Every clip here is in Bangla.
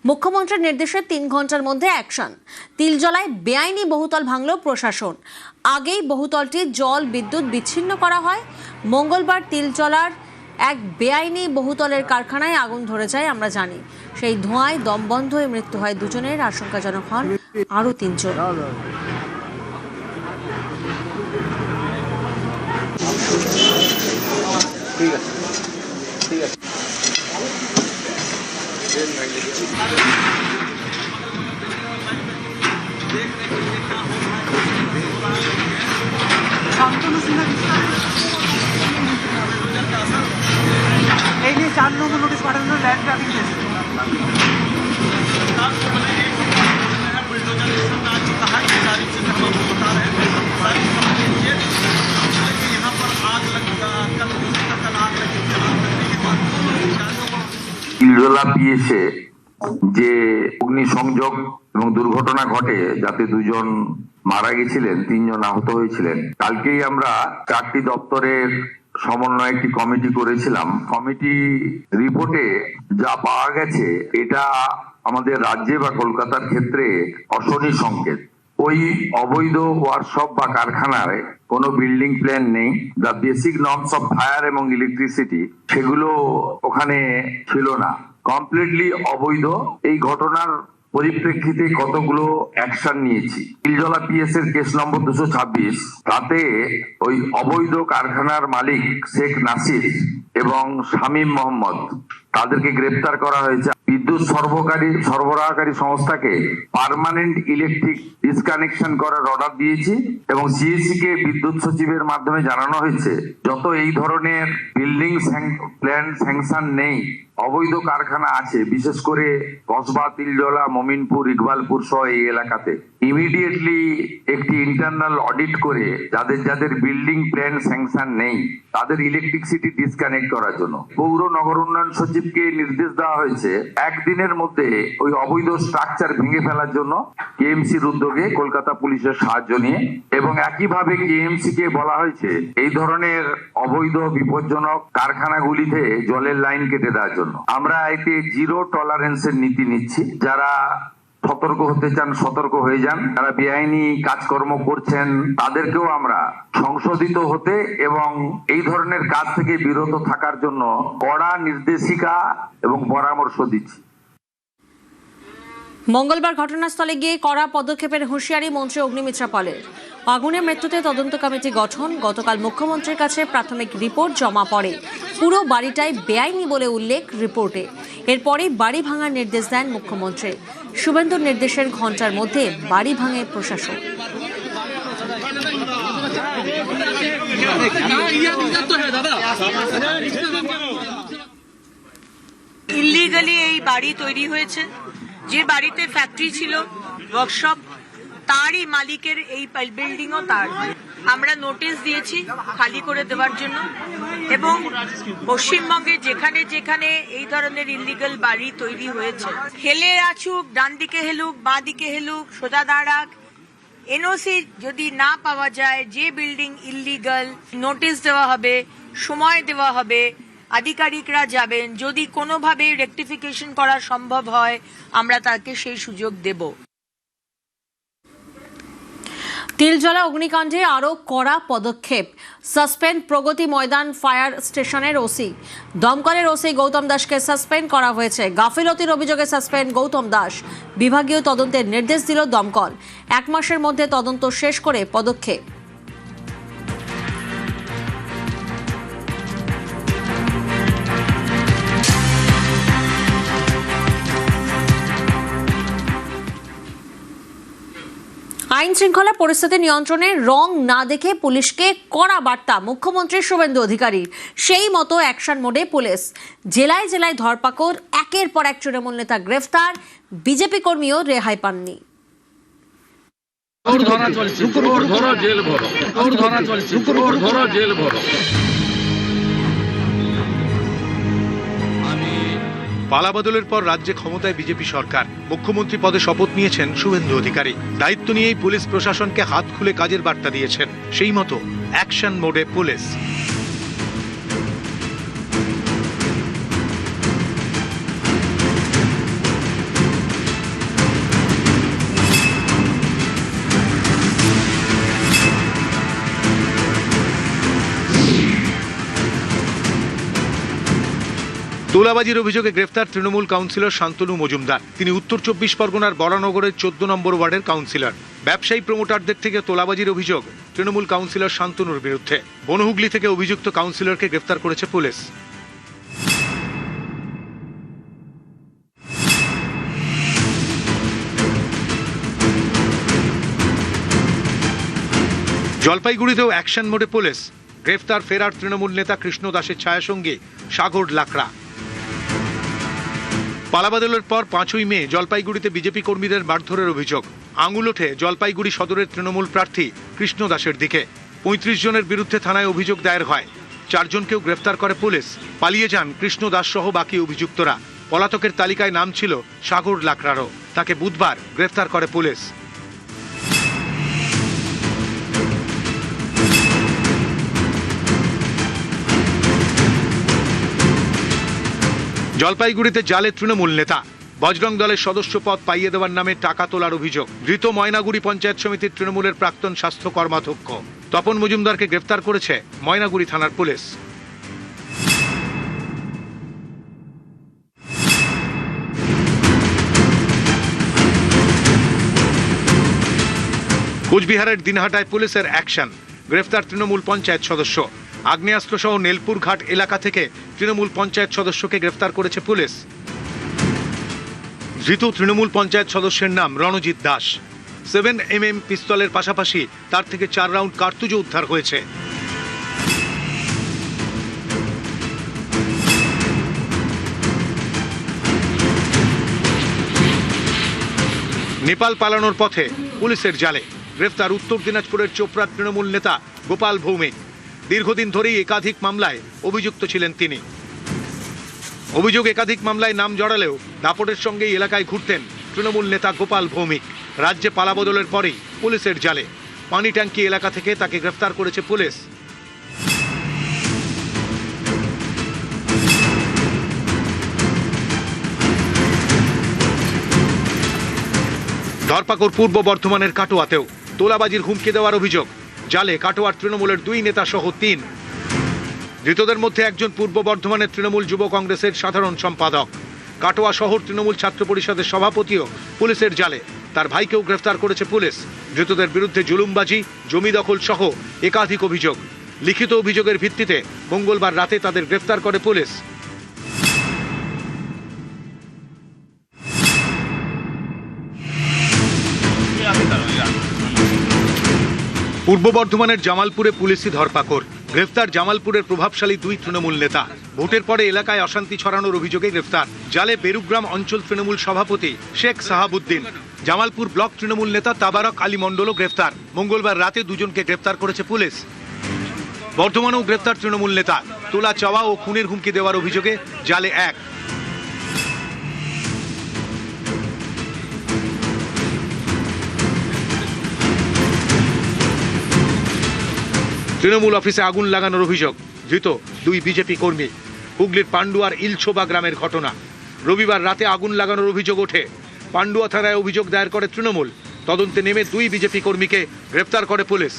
মুখ্যমন্ত্রীর নির্দেশে 3 ঘন্টার মধ্যে অ্যাকশন। তিলজলায় বেআইনি বহুতল ভাঙল প্রশাসন। আগেই বহুতলটি জল বিদ্যুৎ বিচ্ছিন্ন করা হয়। মঙ্গলবার তিলজলার এক বেআইনি বহুতলের কারখানায় আগুন ধরে যায় আমরা জানি। সেই ধোঁয়ায় দম বন্ধ হয়ে মৃত্যু হয় দুজনের, আশঙ্কাজনক হন আরও 3 জন। ঠিক আছে, ঠিক আছে। এই নিয়ে 4 নম্বর নোটিশ পাঠানো ল্যান্ড ট্রাফিক কেস। তিলজলা পিএসে যে অগ্নিসংযোগ এবং দুর্ঘটনা ঘটে, যাতে 2 জন মারা গেছিলেন, 3 জন আহত হয়েছিলেন। কালকেই আমরা 4টি দপ্তরের সমন্বয়ে একটি কমিটি করেছিলাম। কমিটি রিপোর্টে যা পাওয়া গেছে, এটা আমাদের রাজ্যে বা কলকাতার ক্ষেত্রে অশনি সংকেত। ওই অবৈধ ওয়ার্কশপ বা কারখানায় কোনো বিল্ডিং প্ল্যান নেই। The basic norms of fire এবং ইলেকট্রিসিটি সেগুলো ওখানে ছিল না, কমপ্লিটলি অবৈধ। এই ঘটনার পরিপ্রেক্ষিতে কতগুলো অ্যাকশন নিয়েছি। তিলজলা পিএস এর কেস নম্বর 226, তাতে ওই অবৈধ কারখানার মালিক শেখ নাসির এবং শামীম মোহাম্মদ, তাদেরকে গ্রেপ্তার করা হয়েছে। বিদ্যুৎ সরবরাহকারী সংস্থাকে পার্মানেন্ট ইলেকট্রিক ডিসকানেকশন করার অর্ডার দিয়েছি এবং সিএসসি কে বিদ্যুৎ সচিবের মাধ্যমে জানানো হয়েছে, যত এই ধরনের বিল্ডিং প্ল্যান স্যাংশন নেই, অবৈধ কারখানা আছে, বিশেষ করে কসবা, তিলজলা, মমিনপুর, ইকবালপুর সহ এই এলাকাতে, ইমিডিয়েটলি একটি ইন্টারনাল অডিট করে যাদের বিল্ডিং প্ল্যান স্যাংশন নেই তাদের ইলেকট্রিসিটি ডিসকানেক্ট করার জন্য পৌর নগর উন্নয়ন সচিবকে নির্দেশ দেওয়া হয়েছে 1 দিনের মধ্যে ওই অবৈধ স্ট্রাকচার ভেঙে ফেলার জন্য, কেএমসির উদ্যোগে, কলকাতা পুলিশের সাহায্য নিয়ে। এবং একইভাবে কেএমসি কে বলা হয়েছে এই ধরনের অবৈধ বিপজ্জনক কারখানাগুলিতে জলের লাইন কেটে দেওয়ার জন্য। আমরা এতে 0 টলারেন্সের নীতি নিচ্ছি। যারা সতর্ক হতে চান সতর্ক হয়ে যান, যারা বেআইনি কাজকর্ম করছেন তাদেরকেও আমরা সংশোধিত হতে এবং এই ধরনের কাজ থেকে বিরত থাকার জন্য কড়া নির্দেশিকা এবং পরামর্শ দিচ্ছি। মঙ্গলবার ঘটনাস্থলে গিয়ে কড়া পদক্ষেপের হুঁশিয়ারি মন্ত্রী অগ্নিমিত্রা পালের। আগুনের মৃত্যুতে তদন্ত কমিটি গঠন। গতকাল মুখ্যমন্ত্রীর কাছে প্রাথমিক রিপোর্ট জমা পড়ে। পুরো বাড়িটাই বেআইনি বলে উল্লেখ রিপোর্টে। এরপরেই বাড়ি ভাঙার নির্দেশ দেন মুখ্যমন্ত্রী। শুভেন্দুর নির্দেশের ঘণ্টার মধ্যে বাড়ি ভাঙে প্রশাসন। ইল্লিগালি এই বাড়ি তৈরি হয়েছে। যে বাড়িতে ফ্যাক্টরি ছিল, ওয়ার্কশপ, তারই মালিকের এই বিল্ডিংও তার। আমরা নোটিশ দিয়েছি খালি করে দেওয়ার জন্য, এবং পশ্চিমবঙ্গে যেখানে যেখানে এই ধরনের ইল্লিগাল বাড়ি তৈরি হয়েছে, হেলে আছুক, ডান দিকে হেলুক, বাঁ দিকে হেলুক, সোজা দাঁড়াক, এনওসি যদি না পাওয়া যায়, যে বিল্ডিং ইল্লিগাল, নোটিশ দেওয়া হবে, সময় দেওয়া হবে, আধিকারিকরা যাবেন। যদি কোনোভাবে রেকটিফিকেশন করা সম্ভব হয়, আমরা তাকে সেই সুযোগ দেব। তিলজলা অগ্নিকাণ্ডে আরও কড়া পদক্ষেপ। সাসপেন্ড প্রগতি ময়দান ফায়ার স্টেশনের ওসি। দমকলের ওসি গৌতম দাসকে সাসপেন্ড করা হয়েছে। গাফিলতির অভিযোগে সাসপেন্ড গৌতম দাস। বিভাগীয় তদন্তের নির্দেশ দিল দমকল। 1 মাসের মধ্যে তদন্ত শেষ করে পদক্ষেপ। আইন শৃঙ্খলা পরিস্থিতি নিয়ন্ত্রণে রং না দেখে পুলিশকে কড়া বার্তা মুখ্যমন্ত্রী শুভেন্দু অধিকারী। সেই মতো অ্যাকশন মোডে পুলিশ। জেলায় জেলায় ধরপাকড়, একের পর এক তৃণমূল নেতা গ্রেফতার, বিজেপি কর্মীও রেহাই পাননি। পালাবদলের পর রাজ্যে ক্ষমতায় বিজেপি সরকার। মুখ্যমন্ত্রী পদে শপথ নিয়েছেন শুভেন্দু অধিকারী। দায়িত্ব নিয়েই পুলিশ প্রশাসনকে হাত খুলে কাজের বার্তা দিয়েছেন। সেই মতো অ্যাকশন মোডে পুলিশ। তোলাবাজির অভিযোগে গ্রেফতার তৃণমূল কাউন্সিলর শান্তনু মজুমদার। তিনি উত্তর 24 পরগনার বরানগরের 14 নম্বর ওয়ার্ডের কাউন্সিলর। ব্যবসায়ী প্রমোটারদের থেকে তোলাবাজির অভিযোগ তৃণমূল কাউন্সিলর শান্তনুর বিরুদ্ধে। বনহুগলি থেকে অভিযুক্ত কাউন্সিলরকে গ্রেফতার করেছে পুলিশ। জলপাইগুড়িতেও অ্যাকশন মোডে পুলিশ। গ্রেফতার ফেরার তৃণমূল নেতা কৃষ্ণ দাসের ছায়াসঙ্গী সাগর লাকড়া। পালাবদলের পর 5ই মে জলপাইগুড়িতে বিজেপি কর্মীদের মারধরের অভিযোগ। আঙুল ওঠে জলপাইগুড়ি সদরের তৃণমূল প্রার্থী কৃষ্ণ দাসের দিকে। 35 জনের বিরুদ্ধে থানায় অভিযোগ দায়ের হয়। 4 জনকেও গ্রেফতার করে পুলিশ। পালিয়ে যান কৃষ্ণ দাস সহ বাকি অভিযুক্তরা। পলাতকের তালিকায় নাম ছিল সাগর লাকড়ারও। তাকে বুধবার গ্রেফতার করে পুলিশ। জলপাইগুড়িতে জালে তৃণমূল নেতা। বজরং দলের সদস্য পদ পাইয়ে দেওয়ার নামে টাকা তোলার অভিযোগ। ধৃত ময়নাগুড়ি পঞ্চায়েত সমিতির তৃণমূলের প্রাক্তন স্বাস্থ্য কর্মাধ্যক্ষ তপন মজুমদারকে গ্রেফতার করেছে ময়নাগুড়ি থানার পুলিশ। কোচবিহারের দিনহাটায় পুলিশের অ্যাকশন। গ্রেফতার তৃণমূল পঞ্চায়েত সদস্য। আগ্নেয়াস্ত্র সহ নেলপুর ঘাট এলাকা থেকে তৃণমূল পঞ্চায়েত সদস্যকে গ্রেফতার করেছে পুলিশ। ধৃত তৃণমূল পঞ্চায়েত সদস্যের নাম রণজিৎ দাস। 7mm পিস্তলের পাশাপাশি তার থেকে 4 রাউন্ড কার্তুজও উদ্ধার হয়েছে। নেপাল পালানোর পথে পুলিশের জালে। গ্রেফতার উত্তর দিনাজপুরের চোপড়ার তৃণমূল নেতা গোপাল ভৌমিক। দীর্ঘদিন ধরেই একাধিক মামলায় অভিযুক্ত ছিলেন তিনি। অভিযোগ একাধিক মামলায় নাম জড়ালেও দাপটের সঙ্গেই এলাকায় ঘুরতেন তৃণমূল নেতা গোপাল ভৌমিক। রাজ্যে পালাবদলের পরেই পুলিশের জালে। পানি ট্যাঙ্কি এলাকা থেকে তাকে গ্রেফতার করেছে পুলিশ। ধরপাকড় পূর্ব বর্ধমানের কাটোয়াতেও। তোলাবাজির হুমকি দেওয়ার অভিযোগ। জালে কাটোয়ার তৃণমূলের 2 নেতা সহ 3। ধৃতদের মধ্যে একজন পূর্ব বর্ধমানের তৃণমূল যুব কংগ্রেসের সাধারণ সম্পাদক। কাটোয়া শহর তৃণমূল ছাত্র পরিষদের সভাপতিও পুলিশের জালে। তার ভাইকেও গ্রেফতার করেছে পুলিশ। ধৃতদের বিরুদ্ধে জুলুমবাজি, জমি দখল সহ একাধিক অভিযোগ। লিখিত অভিযোগের ভিত্তিতে মঙ্গলবার রাতে তাদের গ্রেফতার করে পুলিশ। পূর্ব বর্ধমানের জামালপুরে পুলিশি ধরপাকড়। গ্রেফতার জামালপুরের প্রভাবশালী 2 তৃণমূল নেতা। ভোটের পরে এলাকায় অশান্তি ছড়ানোর অভিযোগে গ্রেফতার। জালে বেরুগ্রাম অঞ্চল তৃণমূল সভাপতি শেখ সাহাবুদ্দিন। জামালপুর ব্লক তৃণমূল নেতা তাবারক আলী মণ্ডলও গ্রেফতার। মঙ্গলবার রাতে 2 জনকে গ্রেফতার করেছে পুলিশ। বর্ধমানেও গ্রেফতার তৃণমূল নেতা। তোলা চাওয়া ও খুনের হুমকি দেওয়ার অভিযোগে জালে 1। তৃণমূল অফিসে আগুন লাগানোর অভিযোগ। ধৃত 2 বিজেপি কর্মী। হুগলির পান্ডুয়ার ইলছোবা গ্রামের ঘটনা। রবিবার রাতে আগুন লাগানোর অভিযোগ ওঠে। পান্ডুয়া থানায় অভিযোগ দায়ের করে তৃণমূল। তদন্তে নেমে 2 বিজেপি কর্মীকে গ্রেফতার করে পুলিশ।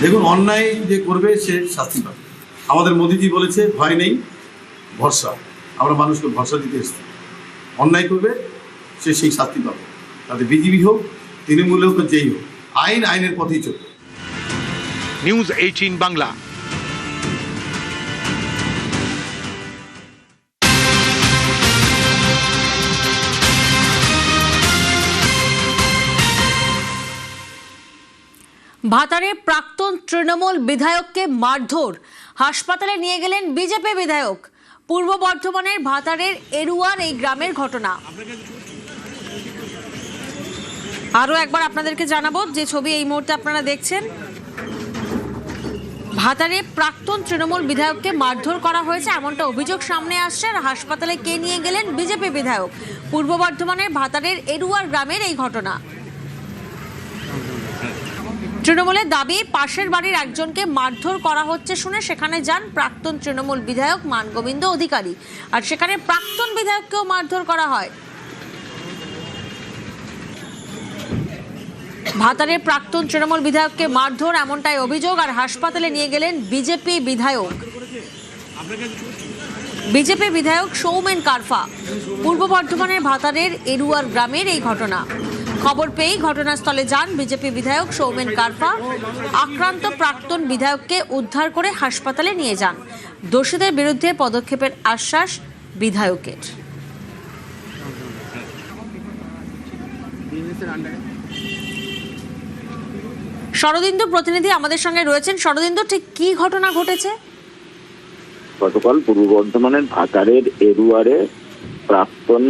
দেখুন, অন্যায় যে করবে সে শাস্তি পাবে। আমাদের মোদিজি বলেছে ভয় নেই, ভরসা। আমরা মানুষকে ভরসা দিতে এসেছি। অন্যায় করবে সে সেই শাস্তি পাবে। তাতে বিজেপি হোক, তৃণমূল হোক, যেই হোক, আইন আইনের পথেই চলবে। নিউজ 18 বাংলা। ভাতারে প্রাক্তন তৃণমূল বিধায়ককে মারধর। হাসপাতালে নিয়ে গেলেন বিজেপি বিধায়ক। পূর্ব বর্ধমানের ভাতারের এরুয়ার এই গ্রামের ঘটনা। আরও একবার আপনাদেরকে জানাবো যে ছবি এই মুহূর্তে আপনারা দেখছেন। ভাতারে প্রাক্তন তৃণমূল বিধায়ককে মারধর করা হয়েছে এমনটা অভিযোগ সামনে আসছে। আর হাসপাতালে কে নিয়ে গেলেন বিজেপি বিধায়ক। পূর্ব বর্ধমানের ভাতারের এরুয়ার গ্রামের এই ঘটনা। তৃণমূলের দাবি পাশের বাড়ির একজনকে মারধর করা হচ্ছে শুনে সেখানে যান প্রাক্তন তৃণমূল বিধায়ক মানগোবিন্দ অধিকারী। আর সেখানে প্রাক্তন বিধায়ককেও মারধর করা হয়। ভাতারের প্রাক্তন তৃণমূল বিধায়ককে মারধর এমনটাই অভিযোগ। আর হাসপাতালে নিয়ে গেলেন বিজেপি বিধায়ক। বিজেপি বিধায়ক সৌমেন কারফা। পূর্ব বর্ধমানের ভাতারের এরুয়ার গ্রামের এই ঘটনা। খবর পেয়েই ঘটনাস্থলে যান বিজেপি বিধায়ক সৌমেন কারফা। আক্রান্ত প্রাক্তন বিধায়ককে উদ্ধার করে হাসপাতালে নিয়ে যান। দোষীদের বিরুদ্ধে পদক্ষেপের আশ্বাস বিধায়কের। শরদিন্দু প্রতিনিধি আমাদের সঙ্গে রয়েছেন। শরদিন্দু, ঠিক কি ঘটনা ঘটেছে? গতকাল পূর্ব বর্ধমানের ভাতারের এরুয়ারে প্রাক্তন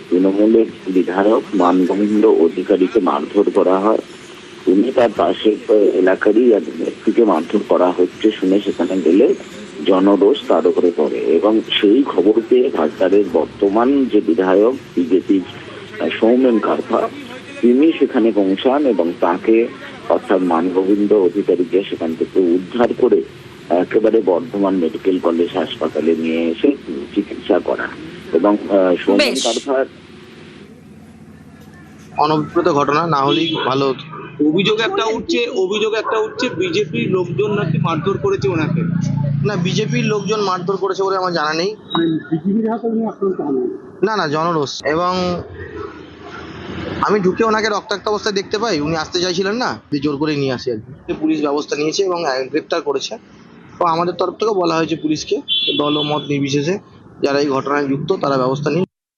তৃণমূলের বিধায়ক মানগোবিন্দ অধিকারীকে মারধর করা হয়। তিনি তার পাশের এলাকারই এক ব্যক্তিকে মারধর করা হচ্ছে শুনে সেখানে গেলে জনরোষ তার উপরে পড়ে এবং সেই খবর পেয়ে ভাতারের বর্তমান যে বিধায়ক বিজেপির সৌমেন কারফা তিনি সেখানে পৌঁছান এবং তাকে অর্থাৎ মানগোবিন্দ অধিকারীকে সেখান থেকে উদ্ধার করে একেবারে বর্ধমান মেডিকেল কলেজ হাসপাতালে নিয়ে এসে চিকিৎসা করা এবং সৌমেন কারফার অনভিপ্রেত ঘটনা না হলেই ভালো হতো। অভিযোগ একটা উঠছে বিজেপির লোকজন নাকি মারধর করেছে ওনাকে। না, বিজেপির লোকজন মারধর করেছে বলে আমার জানা নেই। না জনরোষ, এবং আমি ঢুকে ওনাকে রক্তাক্ত অবস্থায় দেখতে পাই। উনি আসতে চাইছিলেন না, জোর করে নিয়ে আসে আর কি। পুলিশ ব্যবস্থা নিয়েছে এবং গ্রেপ্তার করেছে। তো আমাদের তরফ থেকে বলা হয়েছে পুলিশকে দল ও মত নির্বিশেষে যারা এই ঘটনায় যুক্ত তারা ব্যবস্থা নিন।